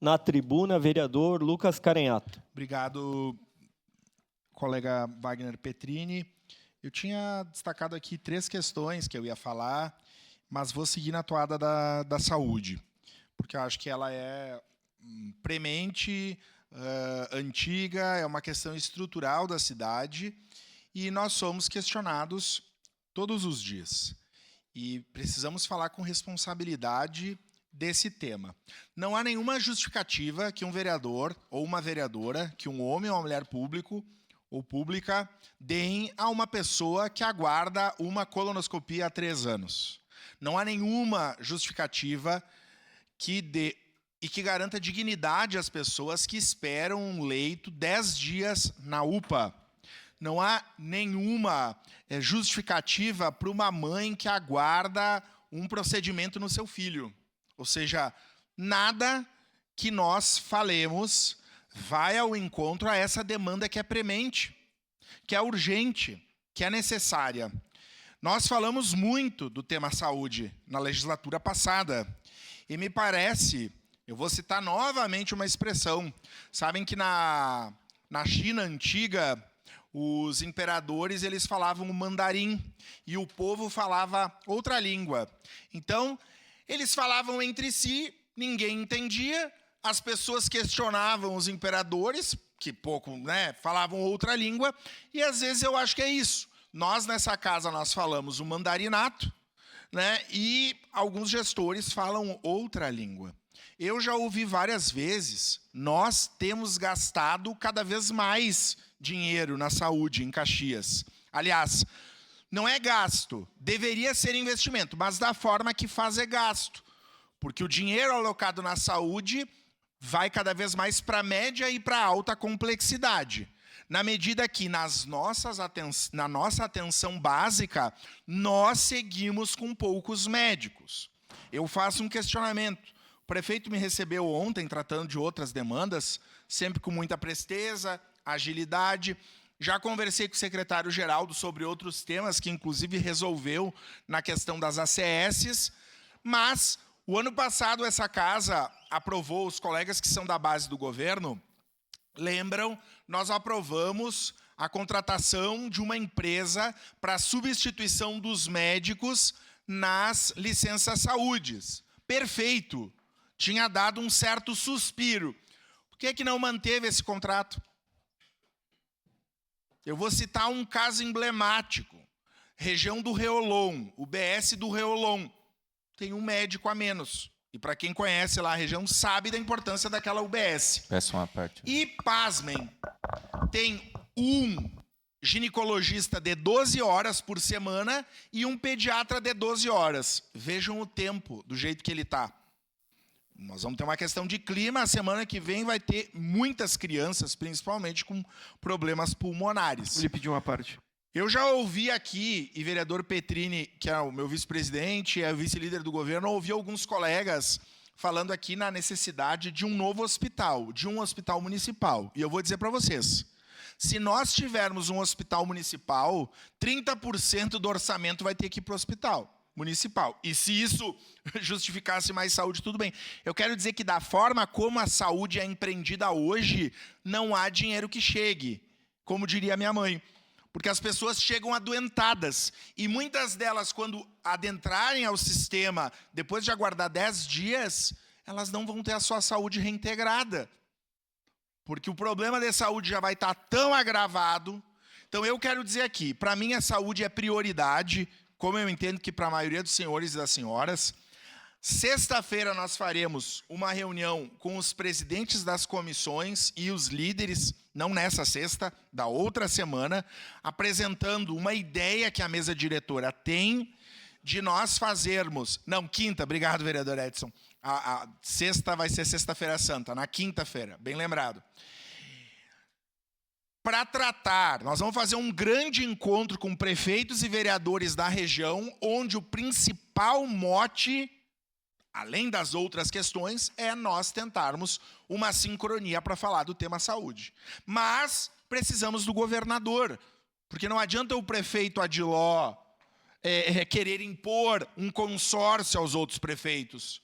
Na tribuna, vereador Lucas Carenhato. Obrigado, colega Wagner Petrini. Eu tinha destacado aqui 3 questões que eu ia falar, mas vou seguir na toada da saúde, porque eu acho que ela é premente, antiga, é uma questão estrutural da cidade, e nós somos questionados todos os dias. E precisamos falar com responsabilidade desse tema. Não há nenhuma justificativa que um vereador ou uma vereadora, que um homem ou uma mulher público ou pública, deem a uma pessoa que aguarda uma colonoscopia há 3 anos. Não há nenhuma justificativa que dê e que garanta dignidade às pessoas que esperam um leito 10 dias na UPA. Não há nenhuma justificativa para uma mãe que aguarda um procedimento no seu filho. Ou seja, nada que nós falemos vai ao encontro a essa demanda que é premente, que é urgente, que é necessária. Nós falamos muito do tema saúde na legislatura passada. E me parece, eu vou citar novamente uma expressão. Sabem que na China antiga, os imperadores eles falavam o mandarim e o povo falava outra língua. Então, eles falavam entre si, ninguém entendia, as pessoas questionavam os imperadores, que pouco, falavam outra língua, e às vezes eu acho que é isso. Nós, nessa casa, nós falamos o mandarinato, e alguns gestores falam outra língua. Eu já ouvi várias vezes, nós temos gastado cada vez mais dinheiro na saúde em Caxias. Aliás, não é gasto, deveria ser investimento, mas da forma que faz é gasto. Porque o dinheiro alocado na saúde vai cada vez mais para a média e para a alta complexidade. Na medida que na nossa atenção básica, nós seguimos com poucos médicos. Eu faço um questionamento. O prefeito me recebeu ontem, tratando de outras demandas, sempre com muita presteza, agilidade. Já conversei com o secretário Geraldo sobre outros temas, que inclusive resolveu na questão das ACS, mas o ano passado essa casa aprovou, os colegas que são da base do governo, lembram, nós aprovamos a contratação de uma empresa para a substituição dos médicos nas licenças saúdes. Perfeito, tinha dado um certo suspiro. Por que não manteve esse contrato? Eu vou citar um caso emblemático. Região do Reolon, o BS do Reolon. Tem um médico a menos. E para quem conhece lá a região, sabe da importância daquela UBS. Peço uma parte. E, pasmem, tem um ginecologista de 12 horas por semana e um pediatra de 12 horas. Vejam o tempo, do jeito que ele está. Nós vamos ter uma questão de clima, a semana que vem vai ter muitas crianças, principalmente com problemas pulmonares. Ele pediu uma parte. Eu já ouvi aqui, e vereador Petrini, que é o meu vice-presidente, é o vice-líder do governo, ouvi alguns colegas falando aqui na necessidade de um novo hospital, de um hospital municipal. E eu vou dizer para vocês, se nós tivermos um hospital municipal, 30% do orçamento vai ter que ir para o hospital municipal. E se isso justificasse mais saúde, tudo bem. Eu quero dizer que da forma como a saúde é empreendida hoje, não há dinheiro que chegue, como diria minha mãe. Porque as pessoas chegam adoentadas. E muitas delas, quando adentrarem ao sistema, depois de aguardar 10 dias, elas não vão ter a sua saúde reintegrada. Porque o problema de saúde já vai estar tão agravado. Então eu quero dizer aqui, para mim a saúde é prioridade, como eu entendo que para a maioria dos senhores e das senhoras. Sexta-feira nós faremos uma reunião com os presidentes das comissões e os líderes, não nessa sexta, da outra semana, apresentando uma ideia que a mesa diretora tem de nós fazermos... Não, quinta, obrigado, vereador Edson. A sexta vai ser sexta-feira santa, na quinta-feira, bem lembrado. Para tratar, nós vamos fazer um grande encontro com prefeitos e vereadores da região, onde o principal mote, além das outras questões, é nós tentarmos uma sincronia para falar do tema saúde. Mas precisamos do governador, porque não adianta o prefeito Adiló querer impor um consórcio aos outros prefeitos.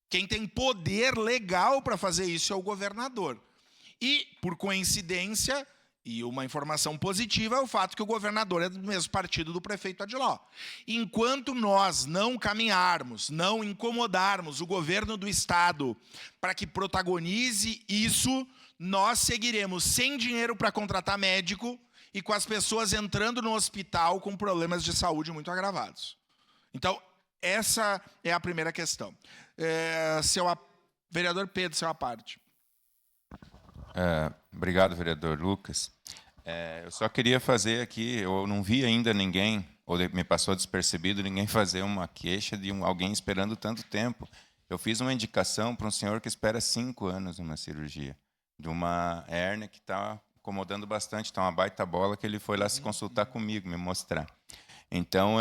Quem tem poder legal para fazer isso é o governador. E, por coincidência, e uma informação positiva, é o fato que o governador é do mesmo partido do prefeito Adiló. Enquanto nós não caminharmos, não incomodarmos o governo do estado para que protagonize isso, nós seguiremos sem dinheiro para contratar médico e com as pessoas entrando no hospital com problemas de saúde muito agravados. Então, essa é a primeira questão. Vereador Pedro, seu à parte. Obrigado, vereador Lucas. Eu só queria fazer aqui, eu não vi ainda ninguém, ou me passou despercebido, ninguém fazer uma queixa de alguém esperando tanto tempo. Eu fiz uma indicação para um senhor que espera 5 anos numa cirurgia, de uma hérnia que está incomodando bastante, está uma baita bola, que ele foi lá se consultar comigo, me mostrar. Então,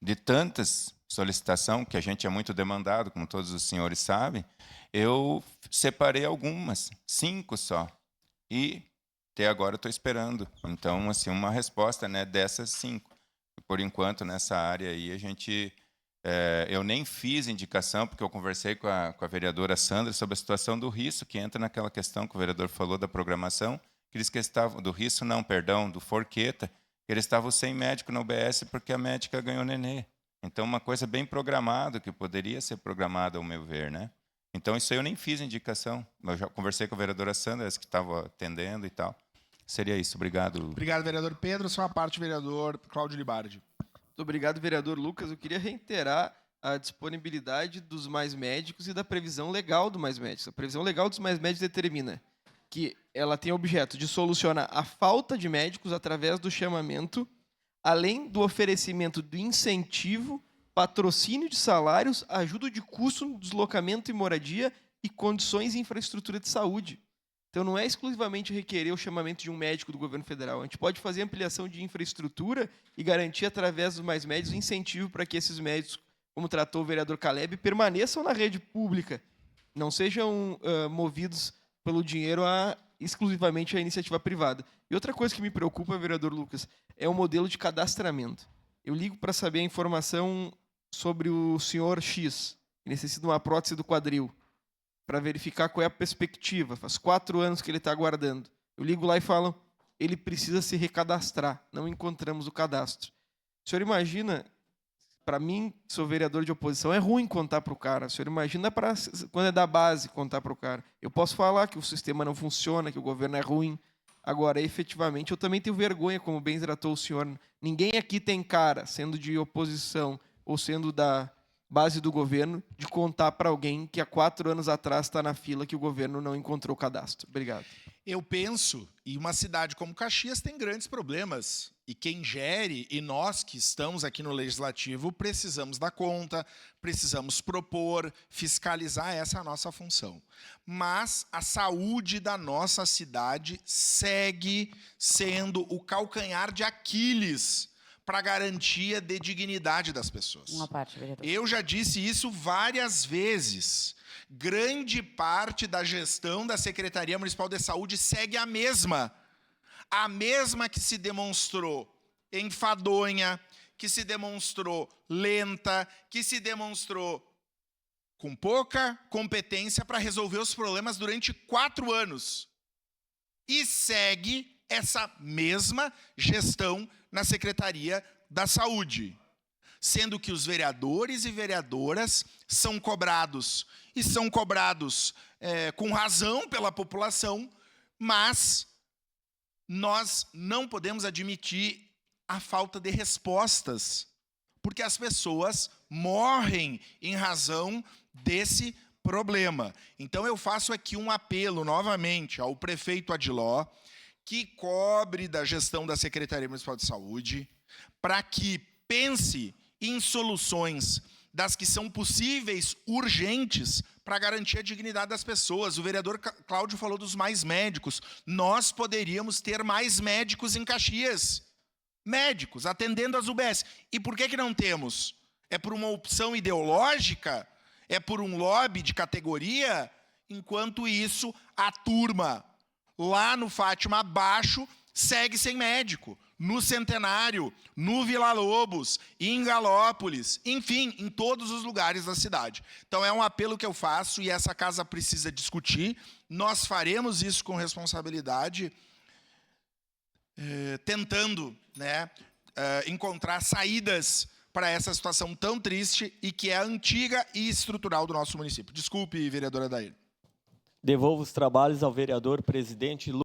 de tantas solicitações, que a gente é muito demandado, como todos os senhores sabem, eu separei algumas, 5 só, e até agora estou esperando. Então, assim, uma resposta, né, dessas 5. Por enquanto, nessa área aí, eu nem fiz indicação, porque eu conversei com a vereadora Sandra sobre a situação do Risso, que entra naquela questão que o vereador falou da programação, que eles estavam, do Forqueta, que eles estavam sem médico na UBS porque a médica ganhou nenê. Então, uma coisa bem programada, que poderia ser programada, ao meu ver, né? Então, isso aí eu nem fiz indicação. Eu já conversei com a vereadora Sandra, que estava atendendo e tal. Seria isso. Obrigado. Obrigado, vereador Pedro. Sua parte, vereador Cláudio Libardi. Muito obrigado, vereador Lucas. Eu queria reiterar a disponibilidade dos mais médicos e da previsão legal do mais médicos. A previsão legal dos mais médicos determina que ela tem o objeto de solucionar a falta de médicos através do chamamento, além do oferecimento do incentivo, patrocínio de salários, ajuda de custo no deslocamento e moradia e condições e infraestrutura de saúde. Então, não é exclusivamente requerer o chamamento de um médico do governo federal. A gente pode fazer ampliação de infraestrutura e garantir, através dos mais médicos, incentivo para que esses médicos, como tratou o vereador Caleb, permaneçam na rede pública, não sejam movidos pelo dinheiro exclusivamente à iniciativa privada. E outra coisa que me preocupa, vereador Lucas, é o modelo de cadastramento. Eu ligo para saber a informação sobre o senhor X, que necessita de uma prótese do quadril, para verificar qual é a perspectiva. Faz 4 anos que ele está aguardando. Eu ligo lá e falo, ele precisa se recadastrar. Não encontramos o cadastro. O senhor imagina, para mim, sou vereador de oposição, é ruim contar para o cara. O senhor imagina quando é da base contar para o cara. Eu posso falar que o sistema não funciona, que o governo é ruim. Agora, efetivamente, eu também tenho vergonha, como bem tratou o senhor. Ninguém aqui tem cara, sendo de oposição ou sendo da base do governo, de contar para alguém que há 4 anos atrás está na fila que o governo não encontrou o cadastro. Obrigado. Eu penso, e uma cidade como Caxias tem grandes problemas. E quem gere, e nós que estamos aqui no Legislativo, precisamos dar conta, precisamos propor, fiscalizar, essa é a nossa função. Mas a saúde da nossa cidade segue sendo o calcanhar de Aquiles para a garantia de dignidade das pessoas. Uma parte, vereador. Eu já disse isso várias vezes. Grande parte da gestão da Secretaria Municipal de Saúde segue a mesma que se demonstrou enfadonha, que se demonstrou lenta, que se demonstrou com pouca competência para resolver os problemas durante 4 anos. E segue essa mesma gestão na Secretaria da Saúde, sendo que os vereadores e vereadoras são cobrados, e são cobrados com razão pela população, mas nós não podemos admitir a falta de respostas, porque as pessoas morrem em razão desse problema. Então, eu faço aqui um apelo novamente ao prefeito Adiló, que cobre da gestão da Secretaria Municipal de Saúde, para que pense em soluções das que são possíveis, urgentes, para garantir a dignidade das pessoas. O vereador Cláudio falou dos mais médicos. Nós poderíamos ter mais médicos em Caxias. Médicos, atendendo as UBS. E por que não temos? É por uma opção ideológica? É por um lobby de categoria? Enquanto isso, a turma lá no Fátima abaixo segue sem médico. no Centenário, no Vila Lobos, em Galópolis, enfim, em todos os lugares da cidade. Então, é um apelo que eu faço e essa casa precisa discutir. Nós faremos isso com responsabilidade, tentando, né, encontrar saídas para essa situação tão triste e que é antiga e estrutural do nosso município. Desculpe, vereadora Dair. Devolvo os trabalhos ao vereador presidente